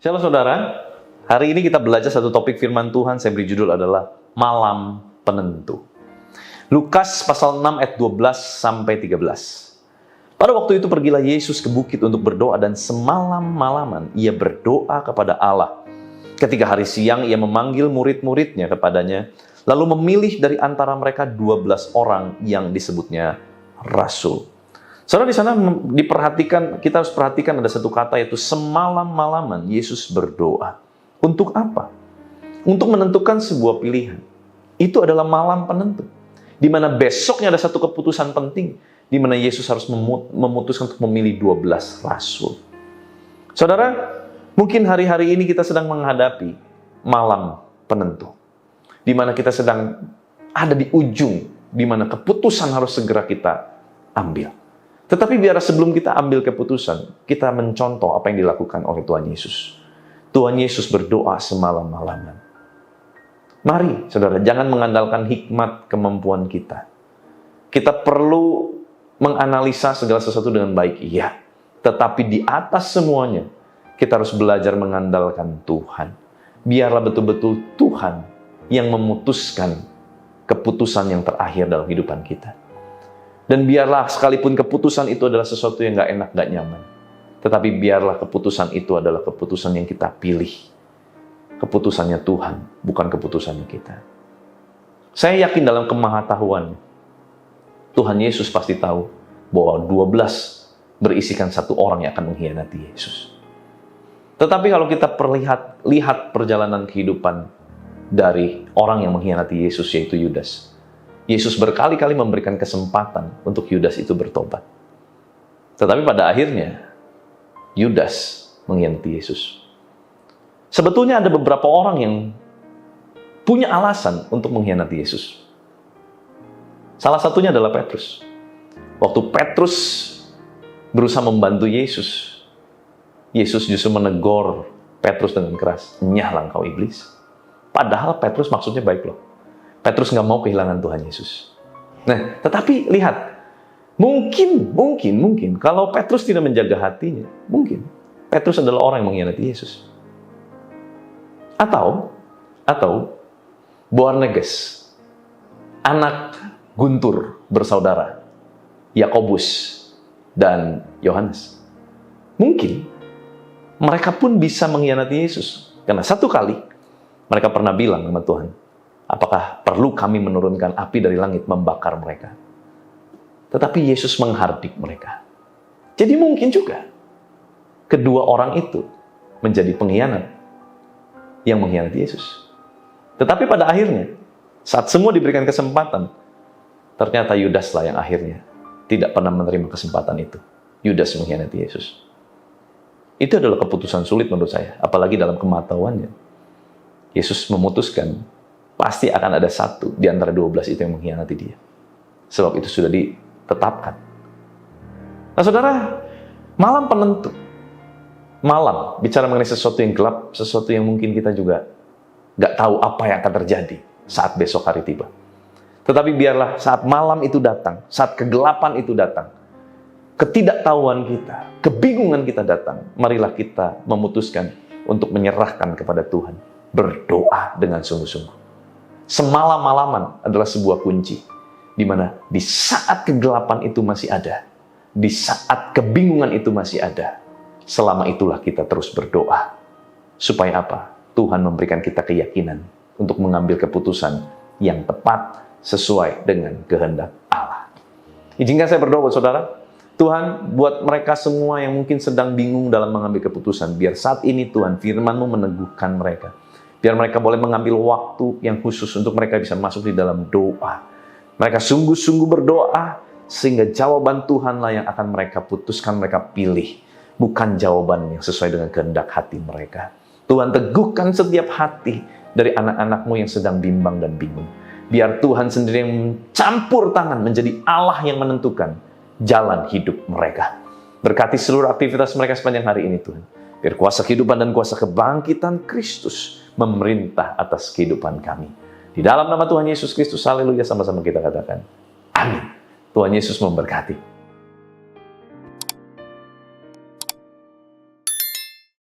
Shalom saudara, hari ini kita belajar satu topik firman Tuhan, saya beri judul adalah Malam Penentu. Lukas pasal 6 ayat 12 sampai 13. Pada waktu itu pergilah Yesus ke bukit untuk berdoa dan semalam-malaman ia berdoa kepada Allah. Ketika hari siang ia memanggil murid-muridnya kepadanya, lalu memilih dari antara mereka 12 orang yang disebutnya rasul. Saudara, di sana diperhatikan, kita harus perhatikan ada satu kata, yaitu semalam-malaman Yesus berdoa. Untuk apa? Untuk menentukan sebuah pilihan. Itu adalah malam penentu, di mana besoknya ada satu keputusan penting, di mana Yesus harus memutuskan untuk memilih 12 rasul. Saudara, mungkin hari-hari ini kita sedang menghadapi malam penentu, di mana kita sedang ada di ujung, di mana keputusan harus segera kita ambil. Tetapi biar sebelum kita ambil keputusan, kita mencontoh apa yang dilakukan oleh Tuhan Yesus. Tuhan Yesus berdoa semalam-malaman. Mari, saudara, jangan mengandalkan hikmat kemampuan kita. Kita perlu menganalisa segala sesuatu dengan baik, iya. Tetapi di atas semuanya, kita harus belajar mengandalkan Tuhan. Biarlah betul-betul Tuhan yang memutuskan keputusan yang terakhir dalam kehidupan kita. Dan biarlah sekalipun keputusan itu adalah sesuatu yang gak enak, gak nyaman. Tetapi biarlah keputusan itu adalah keputusan yang kita pilih. Keputusannya Tuhan, bukan keputusannya kita. Saya yakin dalam kemahatauan, Tuhan Yesus pasti tahu bahwa 12 berisikan satu orang yang akan mengkhianati Yesus. Tetapi kalau kita lihat perjalanan kehidupan dari orang yang mengkhianati Yesus, yaitu Yudas. Yesus berkali-kali memberikan kesempatan untuk Yudas itu bertobat. Tetapi pada akhirnya, Yudas mengkhianati Yesus. Sebetulnya ada beberapa orang yang punya alasan untuk mengkhianati Yesus. Salah satunya adalah Petrus. Waktu Petrus berusaha membantu Yesus, Yesus justru menegur Petrus dengan keras. Nyahlah engkau iblis. Padahal Petrus maksudnya baik loh. Petrus nggak mau kehilangan Tuhan Yesus. Nah, tetapi lihat, mungkin kalau Petrus tidak menjaga hatinya, mungkin Petrus adalah orang yang mengkhianati Yesus. Atau Boanerges, anak Guntur bersaudara, Yakobus dan Yohanes. Mungkin mereka pun bisa mengkhianati Yesus. Karena satu kali mereka pernah bilang sama Tuhan, apakah perlu kami menurunkan api dari langit membakar mereka? Tetapi Yesus menghardik mereka. Jadi mungkin juga kedua orang itu menjadi pengkhianat yang mengkhianati Yesus. Tetapi pada akhirnya, saat semua diberikan kesempatan, ternyata Yudaslah yang akhirnya tidak pernah menerima kesempatan itu. Yudas mengkhianati Yesus. Itu adalah keputusan sulit menurut saya, apalagi dalam kemahtauannya. Yesus memutuskan pasti akan ada satu di antara 12 itu yang mengkhianati dia. Sebab itu sudah ditetapkan. Nah saudara, malam penentu. Malam, bicara mengenai sesuatu yang gelap, sesuatu yang mungkin kita juga gak tahu apa yang akan terjadi saat besok hari tiba. Tetapi biarlah saat malam itu datang, saat kegelapan itu datang, ketidaktahuan kita, kebingungan kita datang, marilah kita memutuskan untuk menyerahkan kepada Tuhan. Berdoa dengan sungguh-sungguh. Semalam-malaman adalah sebuah kunci, di mana di saat kegelapan itu masih ada, di saat kebingungan itu masih ada, selama itulah kita terus berdoa. Supaya apa? Tuhan memberikan kita keyakinan untuk mengambil keputusan yang tepat sesuai dengan kehendak Allah. Izinkan saya berdoa buat saudara. Tuhan, buat mereka semua yang mungkin sedang bingung dalam mengambil keputusan, biar saat ini Tuhan, firman-Mu meneguhkan mereka. Biar mereka boleh mengambil waktu yang khusus untuk mereka bisa masuk di dalam doa. Mereka sungguh-sungguh berdoa, sehingga jawaban Tuhanlah yang akan mereka putuskan, mereka pilih. Bukan jawaban yang sesuai dengan kehendak hati mereka. Tuhan, teguhkan setiap hati dari anak-anak-Mu yang sedang bimbang dan bingung. Biar Tuhan sendiri yang mencampur tangan menjadi Allah yang menentukan jalan hidup mereka. Berkati seluruh aktivitas mereka sepanjang hari ini, Tuhan. Biar kuasa kehidupan dan kuasa kebangkitan Kristus memerintah atas kehidupan kami. Di dalam nama Tuhan Yesus Kristus, haleluya, sama-sama kita katakan, amin. Tuhan Yesus memberkati.